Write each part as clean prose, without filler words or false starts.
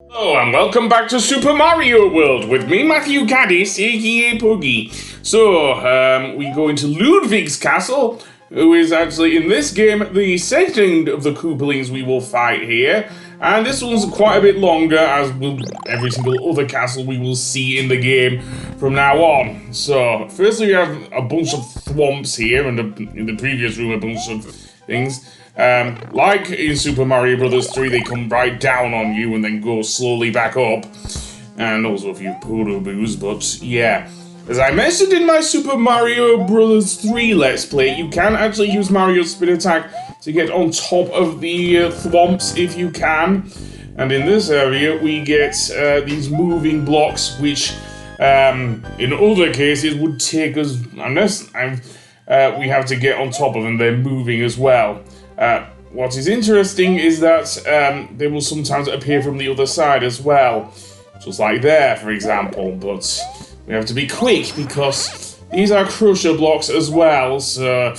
Hello and welcome back to Super Mario World with me, Matthew Caddis, aka Puggy. So, we go into Ludwig's castle, who is actually in this game the second of the Koopalings we will fight here. And this one's quite a bit longer, as will every single other castle we will see in the game from now on. So, firstly we have a bunch of thwomps here, and in the previous room a bunch of things. Like in Super Mario Bros. 3, they come right down on you and then go slowly back up. And also a few Poroboos, but yeah. As I mentioned in my Super Mario Bros. 3 Let's Play, you can actually use Mario's spin attack to get on top of the thwomps if you can. And in this area, we get these moving blocks, which in other cases would take us, unless we have to get on top of them, they're moving as well. What is interesting is that they will sometimes appear from the other side as well. Just like there, for example. But we have to be quick because these are crusher blocks as well. So,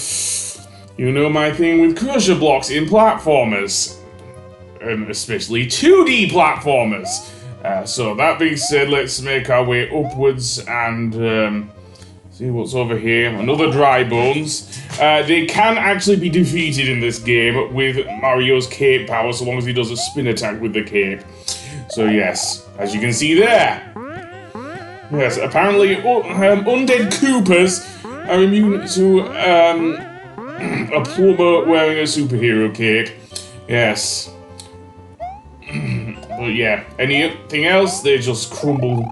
you know my thing with crusher blocks in platformers. Especially 2D platformers. So that being said, let's make our way upwards and see what's over here. Another dry bones. They can actually be defeated in this game with Mario's cape power, so long as he does a spin attack with the cape. So yes, as you can see there. Yes, apparently undead Koopas are immune to a plumber wearing a superhero cape. Yes. But yeah, anything else, they just crumble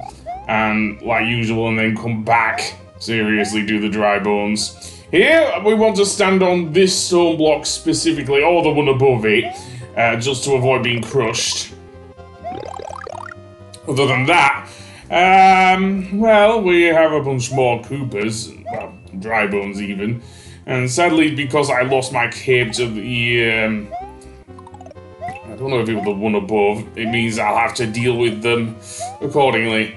and like usual and then come back. Seriously, do the dry bones. Here, we want to stand on this stone block specifically, or the one above it, just to avoid being crushed. Other than that, well, we have a bunch more Koopas, well, dry bones even, and sadly, because I lost my cape to the, I don't know if it was the one above, it means I'll have to deal with them accordingly.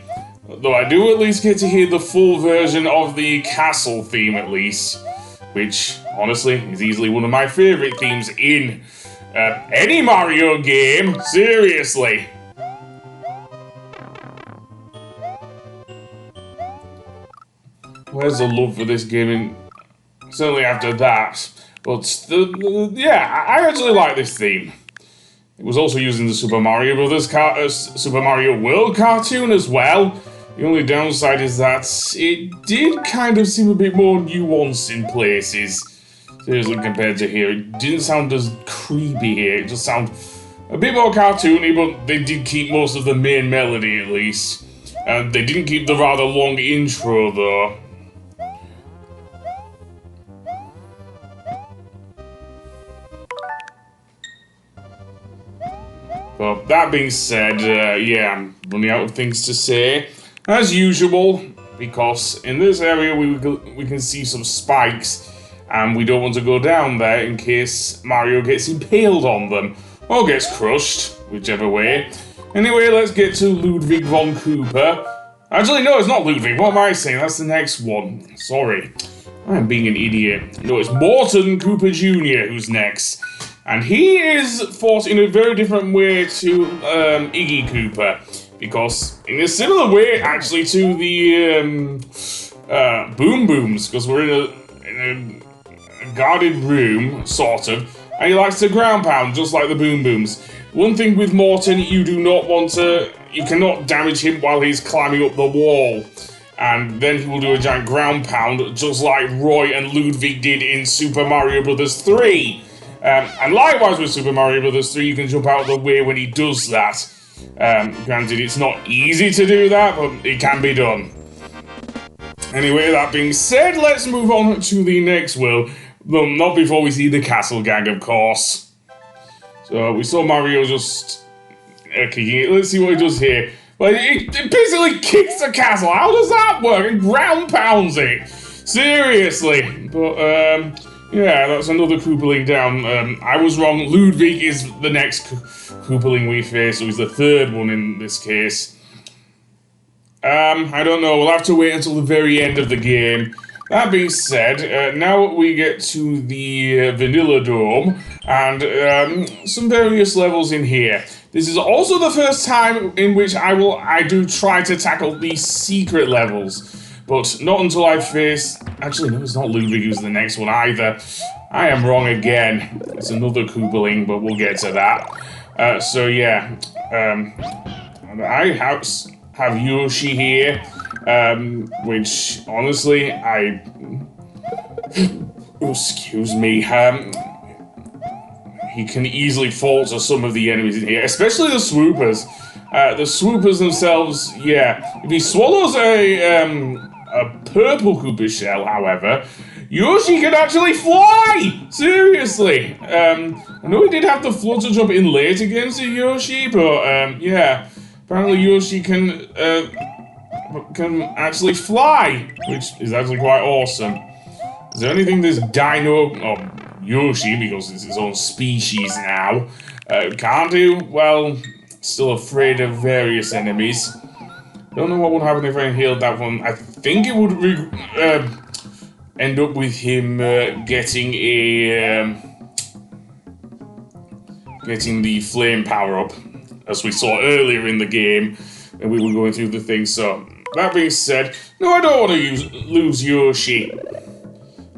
Though I do at least get to hear the full version of the castle theme at least, which, honestly, is easily one of my favorite themes in any Mario game, seriously. Where's the love for this game? Certainly after that, but yeah, I actually like this theme. It was also used in the Super Mario Bros. Super Mario World cartoon as well. The only downside is that it did kind of seem a bit more nuanced in places. Seriously, compared to here. It didn't sound as creepy here. It just sounded a bit more cartoony, but they did keep most of the main melody at least. And they didn't keep the rather long intro though. But that being said, yeah, I'm running out of things to say. As usual, because in this area we can see some spikes, and we don't want to go down there in case Mario gets impaled on them, or gets crushed, whichever way. Anyway, let's get to Ludwig von Koopa. Actually, no, it's not Ludwig, what am I saying? That's the next one. Sorry, I'm being an idiot. No, it's Morton Koopa Jr. who's next. And he is fought in a very different way to Iggy Koopa. Because in a similar way, actually, to the Boom Booms, because we're in a guarded room, sort of, and he likes to ground pound, just like the Boom Booms. One thing with Morton, you cannot damage him while he's climbing up the wall. And then he will do a giant ground pound, just like Roy and Ludwig did in Super Mario Bros. 3. And likewise with Super Mario Bros. 3, you can jump out of the way when he does that. Granted, it's not easy to do that, but it can be done. Anyway, that being said, let's move on to the next world. Though not before we see the castle gang, of course. So, we saw Mario just kicking it. Let's see what he does here. Well, it basically kicks the castle. How does that work? And ground pounds it. Seriously. But, yeah, that's another Koopaling down. I was wrong. Ludwig is the next Koopaling we face, so he's the third one in this case. I don't know. We'll have to wait until the very end of the game. That being said, now we get to the Vanilla Dome, and some various levels in here. This is also the first time in which I do try to tackle these secret levels. But not until I face... Actually, no, it's not Ludwig who's the next one either. I am wrong again. It's another Koopaling, but we'll get to that. So yeah, I have Yoshi here, which honestly, excuse me, he can easily fall to some of the enemies in here, especially the swoopers. The swoopers themselves, yeah. If he swallows a purple Koopa shell, however, Yoshi can actually fly! Seriously! I know he did have the flutter jump in late against Yoshi, but yeah. Apparently Yoshi can actually fly, which is actually quite awesome. Is there anything this dino, or Yoshi, because it's his own species now, can't do? Well, still afraid of various enemies. Don't know what would happen if I healed that one. I think it would end up with him getting the flame power up, as we saw earlier in the game, and we were going through the thing. So that being said, no, I don't want to lose Yoshi.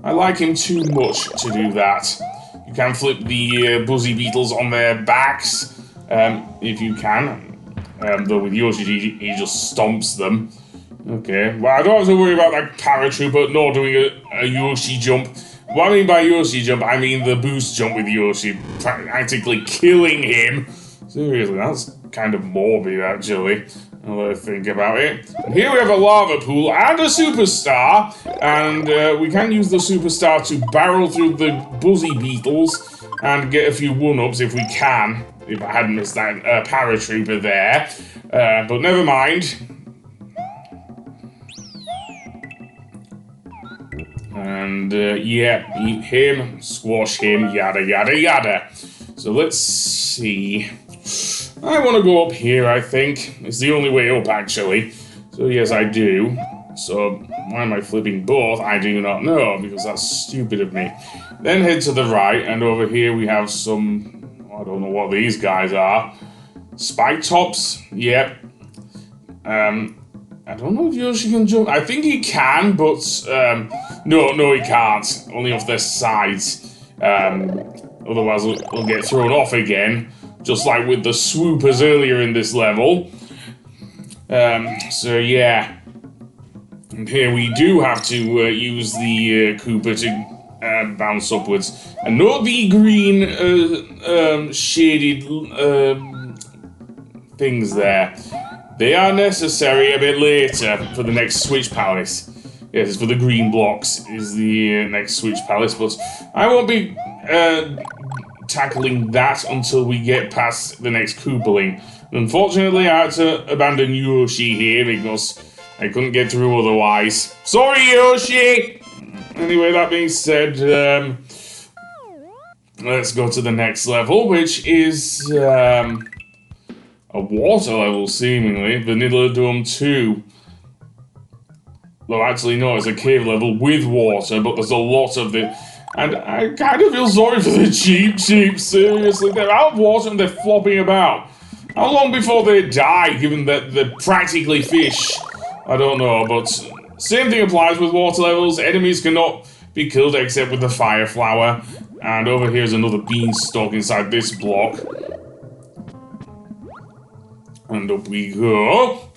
I like him too much to do that. You can flip the Buzzy Beetles on their backs, if you can. Though with Yoshi, he just stomps them. Okay, well, I don't have to worry about that paratrooper nor doing a Yoshi jump. What I mean by Yoshi jump, I mean the boost jump with Yoshi, practically killing him. Seriously, that's kind of morbid, actually, now that I think about it. And here we have a lava pool and a superstar, and we can use the superstar to barrel through the Buzzy Beetles and get a few one-ups if we can. If I hadn't missed that paratrooper there. But never mind. And yeah, eat him, squash him, yada yada yada. So let's see. I want to go up here, I think. It's the only way up, actually. So yes, I do. So why am I flipping both? I do not know, because that's stupid of me. Then head to the right, and over here we have some... I don't know what these guys are. Spike tops? Yep. I don't know if Yoshi can jump. I think he can, but no, he can't. Only off their sides. Otherwise, he'll get thrown off again, just like with the swoopers earlier in this level. So yeah. And here we do have to use the Koopa to bounce upwards. And note the green shaded things there. They are necessary a bit later for the next Switch Palace. Yes, it's for the green blocks is the next Switch Palace, but I won't be tackling that until we get past the next Koopaling. Unfortunately, I had to abandon Yoshi here because I couldn't get through otherwise. Sorry, Yoshi! Anyway, that being said, let's go to the next level, which is a water level, seemingly. Vanilla Dome 2. Well, actually, no, it's a cave level with water, but there's a lot of it. And I kind of feel sorry for the cheap, seriously. They're out of water and they're flopping about. How long before they die, given that they're practically fish? I don't know, but same thing applies with water levels. Enemies cannot be killed except with the fire flower. And over here's another beanstalk inside this block. And up we go.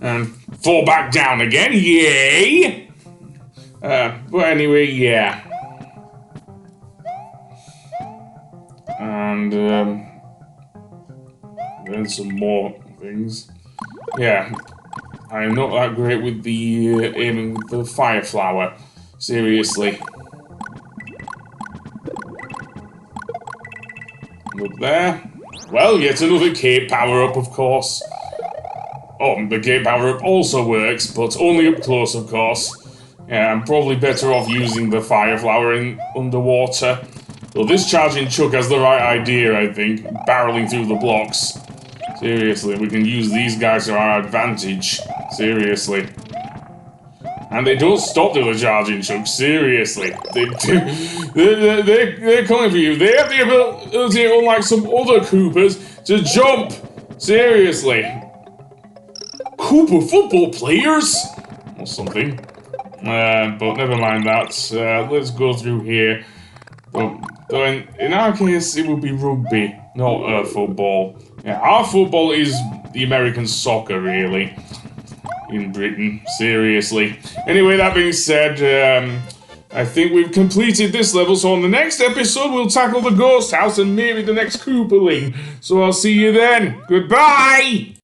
And fall back down again, yay! But anyway, yeah. And then some more things. Yeah, I'm not that great with the aiming with the fire flower. Seriously. Up there. Well, yet another cape power-up, of course. Oh, the cape power-up also works, but only up close, of course. Yeah, I'm probably better off using the fire flower in underwater. Well, this charging chuck has the right idea, I think. Barreling through the blocks. Seriously, we can use these guys to our advantage. Seriously. And they don't stop till the charging truck, seriously. They do. They're coming for you. They have the ability, unlike some other Koopas, to jump. Seriously. Koopa football players? Or something. But never mind that. Let's go through here. Though in our case, it would be rugby, not football. Yeah, our football is the American soccer, really. In Britain, seriously. Anyway, that being said, I think we've completed this level, so on the next episode, we'll tackle the ghost house and maybe the next Koopaling. So I'll see you then. Goodbye!